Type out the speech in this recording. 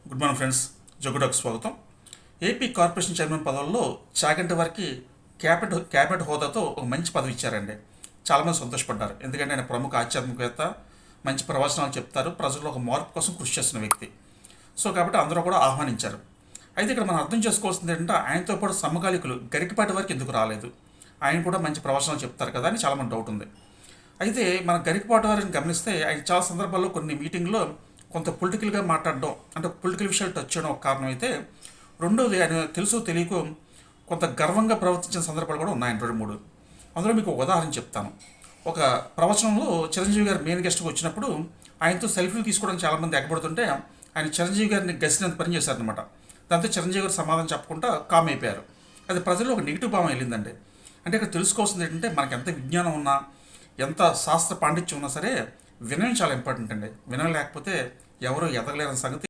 Good morning friends, జగుడకు స్వాగతం. AP corporation chairman పదవుల్లో చాగంటి వారికి క్యాబినెట్ హోదాతో ఒక మంచి పదవి ఇచ్చారండి. చాలామంది సంతోషపడ్డారు. ఎందుకంటే ఆయన ప్రముఖ ఆధ్యాత్మికవేత్త, మంచి ప్రవచనాలు చెప్తారు, ప్రజల్లో ఒక మార్పు కోసం కృషి చేస్తున్న వ్యక్తి. సో కాబట్టి అందరూ కూడా ఆహ్వానించారు. అయితే ఇక్కడ మనం అర్థం చేసుకోవాల్సింది ఏంటంటే ఆయనతో పాటు సమకాలికులు గరికపాటి వారికి ఎందుకు రాలేదు? ఆయన కూడా మంచి ప్రవచనాలు చెప్తారు కదా అని చాలామంది డౌట్ ఉంది. అయితే మన గరికపాటి వారిని గమనిస్తే ఆయన చాలా సందర్భాల్లో కొన్ని మీటింగ్లో కొంత పొలిటికల్గా మాట్లాడడం, అంటే పొలిటికల్ విషయాలు టచ్ చేయడం ఒక కారణం అయితే, రెండోది ఆయన తెలుసో తెలియకో కొంత గర్వంగా ప్రవర్తించిన సందర్భాలు కూడా ఉన్నాయని 2-3. అందులో మీకు ఒక ఉదాహరణ చెప్తాను. ఒక ప్రవచనంలో చిరంజీవి గారు మెయిన్ గెస్ట్గా వచ్చినప్పుడు ఆయనతో సెల్ఫీలు తీసుకోవడానికి చాలామంది ఎగబడుతుంటే ఆయన చిరంజీవి గారిని గెలిచినంత పని చేశారనమాట. దాంతో చిరంజీవి గారు సమాధానం చెప్పకుండా కామ్ అయిపోయారు. అది ప్రజల్లో ఒక నెగిటివ్ భావం వెళ్ళిందండి. అంటే ఇక్కడ తెలుసుకోవాల్సింది ఏంటంటే మనకి ఎంత విజ్ఞానం ఉన్నా, ఎంత శాస్త్ర పాండిత్యం ఉన్నా సరే వినయం చాలా ఇంపార్టెంట్ అండి. వినయం లేకపోతే ఎవరు ఎదగలేని సంగతి